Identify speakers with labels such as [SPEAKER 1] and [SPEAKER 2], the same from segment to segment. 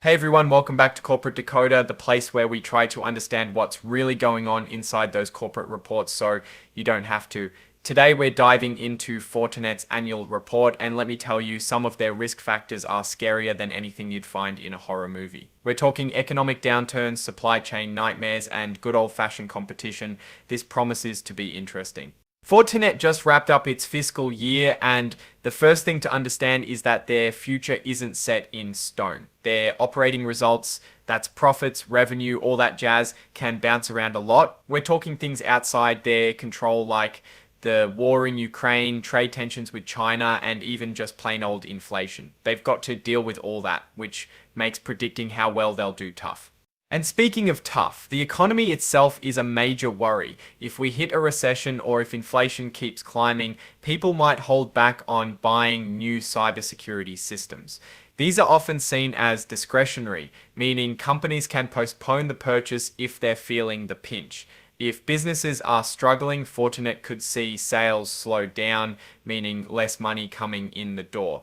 [SPEAKER 1] Hey everyone, welcome back to Corporate Decoder, the place where we try to understand what's really going on inside those corporate reports so you don't have to. Today we're diving into Fortinet's annual report, and let me tell you, some of their risk factors are scarier than anything you'd find in a horror movie. We're talking economic downturns, supply chain nightmares, and good old-fashioned competition. This promises to be interesting. Fortinet just wrapped up its fiscal year, and the first thing to understand is that their future isn't set in stone. Their operating results, that's profits, revenue, all that jazz, can bounce around a lot. We're talking things outside their control like the war in Ukraine, trade tensions with China, and even just plain old inflation. They've got to deal with all that, which makes predicting how well they'll do tough. And speaking of tough, the economy itself is a major worry. If we hit a recession or if inflation keeps climbing, people might hold back on buying new cybersecurity systems. These are often seen as discretionary, meaning companies can postpone the purchase if they're feeling the pinch. If businesses are struggling, Fortinet could see sales slow down, meaning less money coming in the door.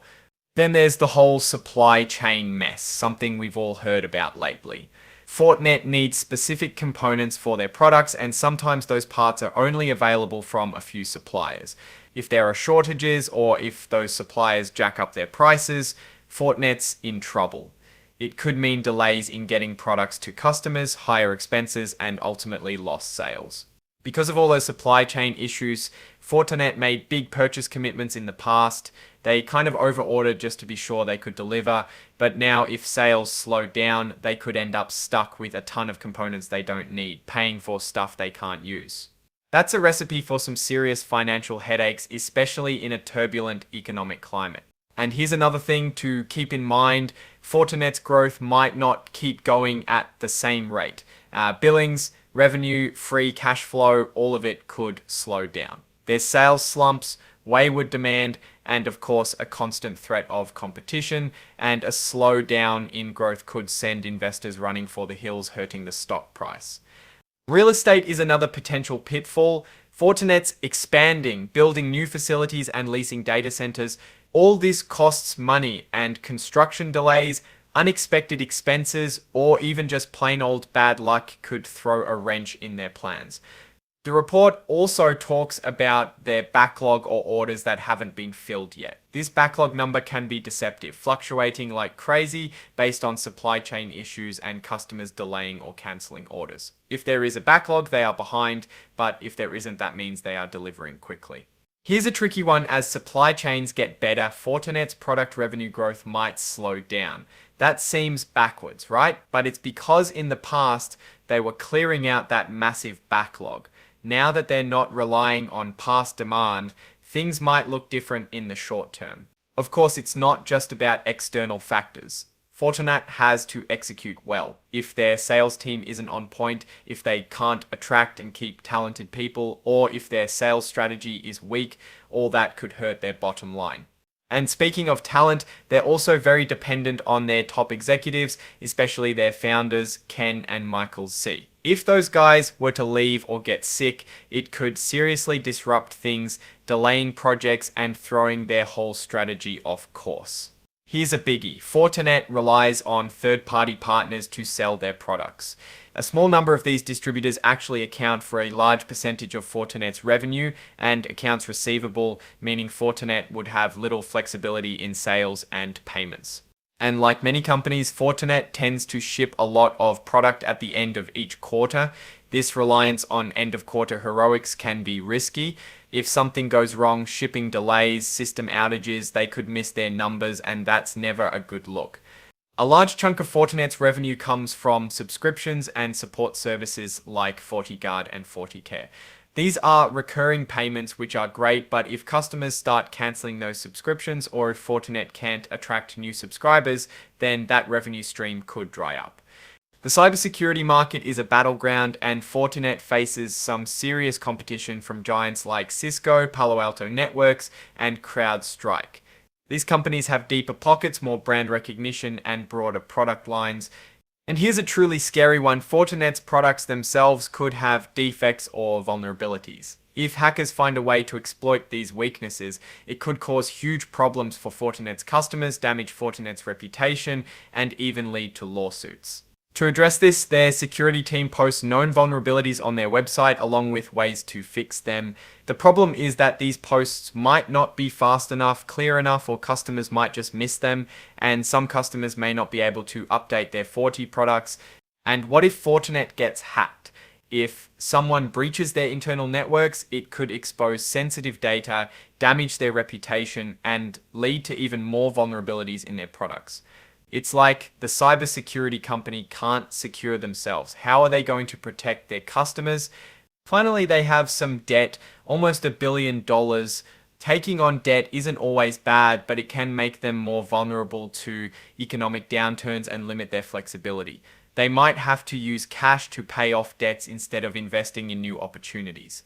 [SPEAKER 1] Then there's the whole supply chain mess, something we've all heard about lately. Fortinet needs specific components for their products, and sometimes those parts are only available from a few suppliers. If there are shortages or if those suppliers jack up their prices, Fortinet's in trouble. It could mean delays in getting products to customers, higher expenses, and ultimately lost sales. Because of all those supply chain issues, Fortinet made big purchase commitments in the past. They kind of overordered just to be sure they could deliver, but now if sales slow down, they could end up stuck with a ton of components they don't need, paying for stuff they can't use. That's a recipe for some serious financial headaches, especially in a turbulent economic climate. And here's another thing to keep in mind: Fortinet's growth might not keep going at the same rate. Billings, revenue, free cash flow, all of it could slow down. There's sales slumps, wayward demand, and of course a constant threat of competition, and a slowdown in growth could send investors running for the hills, hurting the stock price. Real estate is another potential pitfall. Fortinet's expanding, building new facilities and leasing data centers. All this costs money, and construction delays, unexpected expenses, or even just plain old bad luck could throw a wrench in their plans. The report also talks about their backlog or orders that haven't been filled yet. This backlog number can be deceptive, fluctuating like crazy based on supply chain issues and customers delaying or cancelling orders. If there is a backlog, they are behind, but if there isn't, that means they are delivering quickly. Here's a tricky one: as supply chains get better, Fortinet's product revenue growth might slow down. That seems backwards, right? But it's because in the past, they were clearing out that massive backlog. Now that they're not relying on past demand, things might look different in the short term. Of course, it's not just about external factors. Fortinet has to execute well. If their sales team isn't on point, if they can't attract and keep talented people, or if their sales strategy is weak, all that could hurt their bottom line. And speaking of talent, they're also very dependent on their top executives, especially their founders, Ken and Michael C. If those guys were to leave or get sick, it could seriously disrupt things, delaying projects and throwing their whole strategy off course. Here's a biggie: Fortinet relies on third-party partners to sell their products. A small number of these distributors actually account for a large percentage of Fortinet's revenue and accounts receivable, meaning Fortinet would have little flexibility in sales and payments. And like many companies, Fortinet tends to ship a lot of product at the end of each quarter. This reliance on end-of-quarter heroics can be risky. If something goes wrong, shipping delays, system outages, they could miss their numbers, and that's never a good look. A large chunk of Fortinet's revenue comes from subscriptions and support services like FortiGuard and FortiCare. These are recurring payments which are great, but if customers start cancelling those subscriptions, or if Fortinet can't attract new subscribers, then that revenue stream could dry up. The cybersecurity market is a battleground, and Fortinet faces some serious competition from giants like Cisco, Palo Alto Networks, and CrowdStrike. These companies have deeper pockets, more brand recognition, and broader product lines. And here's a truly scary one: Fortinet's products themselves could have defects or vulnerabilities. If hackers find a way to exploit these weaknesses, it could cause huge problems for Fortinet's customers, damage Fortinet's reputation, and even lead to lawsuits. To address this, their security team posts known vulnerabilities on their website along with ways to fix them. The problem is that these posts might not be fast enough, clear enough, or customers might just miss them, and some customers may not be able to update their Forti products. And what if Fortinet gets hacked? If someone breaches their internal networks, it could expose sensitive data, damage their reputation, and lead to even more vulnerabilities in their products. It's like the cybersecurity company can't secure themselves. How are they going to protect their customers? Finally, they have some debt, almost $1 billion. Taking on debt isn't always bad, but it can make them more vulnerable to economic downturns and limit their flexibility. They might have to use cash to pay off debts instead of investing in new opportunities.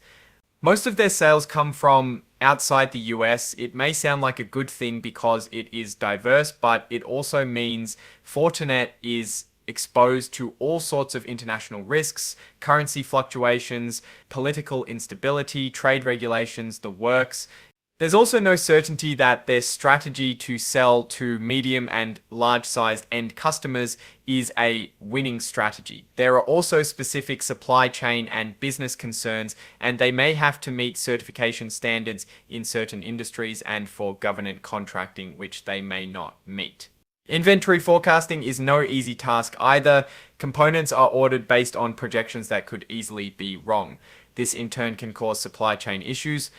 [SPEAKER 1] Most of their sales come from outside the US. It may sound like a good thing because it is diverse, but it also means Fortinet is exposed to all sorts of international risks, currency fluctuations, political instability, trade regulations, the works. There's also no certainty that their strategy to sell to medium and large-sized end customers is a winning strategy. There are also specific supply chain and business concerns, and they may have to meet certification standards in certain industries and for government contracting, which they may not meet. Inventory forecasting is no easy task either. Components are ordered based on projections that could easily be wrong. This in turn can cause supply chain issues.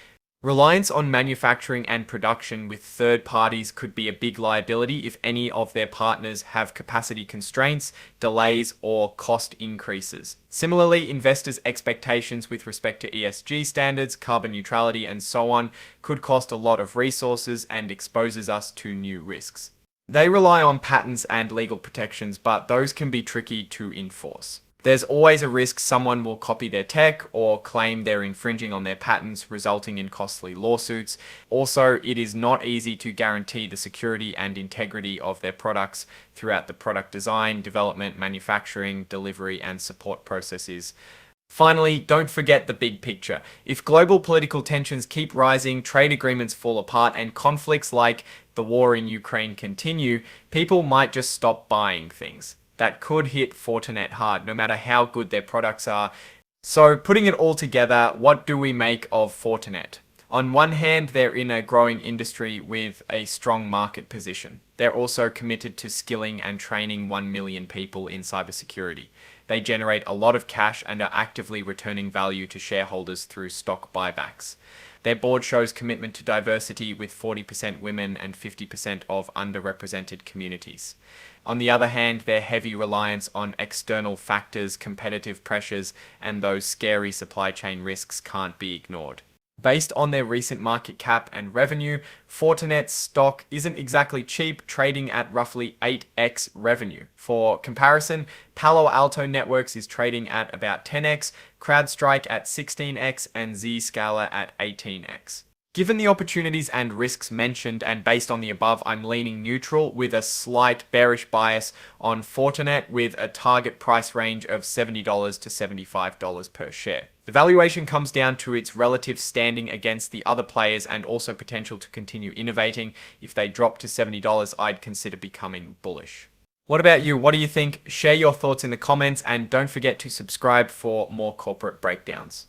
[SPEAKER 1] Reliance on manufacturing and production with third parties could be a big liability if any of their partners have capacity constraints, delays, or cost increases. Similarly, investors' expectations with respect to ESG standards, carbon neutrality, and so on could cost a lot of resources and exposes us to new risks. They rely on patents and legal protections, but those can be tricky to enforce. There's always a risk someone will copy their tech or claim they're infringing on their patents, resulting in costly lawsuits. Also, it is not easy to guarantee the security and integrity of their products throughout the product design, development, manufacturing, delivery, and support processes. Finally, don't forget the big picture. If global political tensions keep rising, trade agreements fall apart, and conflicts like the war in Ukraine continue, people might just stop buying things. That could hit Fortinet hard, no matter how good their products are. So putting it all together, what do we make of Fortinet? On one hand, they're in a growing industry with a strong market position. They're also committed to skilling and training 1 million people in cybersecurity. They generate a lot of cash and are actively returning value to shareholders through stock buybacks. Their board shows commitment to diversity with 40% women and 50% of underrepresented communities. On the other hand, their heavy reliance on external factors, competitive pressures, and those scary supply chain risks can't be ignored. Based on their recent market cap and revenue, Fortinet's stock isn't exactly cheap, trading at roughly 8x revenue. For comparison, Palo Alto Networks is trading at about 10x, CrowdStrike at 16x, and Zscaler at 18x. Given the opportunities and risks mentioned and based on the above, I'm leaning neutral with a slight bearish bias on Fortinet with a target price range of $70 to $75 per share. The valuation comes down to its relative standing against the other players and also potential to continue innovating. If they drop to $70, I'd consider becoming bullish. What about you? What do you think? Share your thoughts in the comments and don't forget to subscribe for more corporate breakdowns.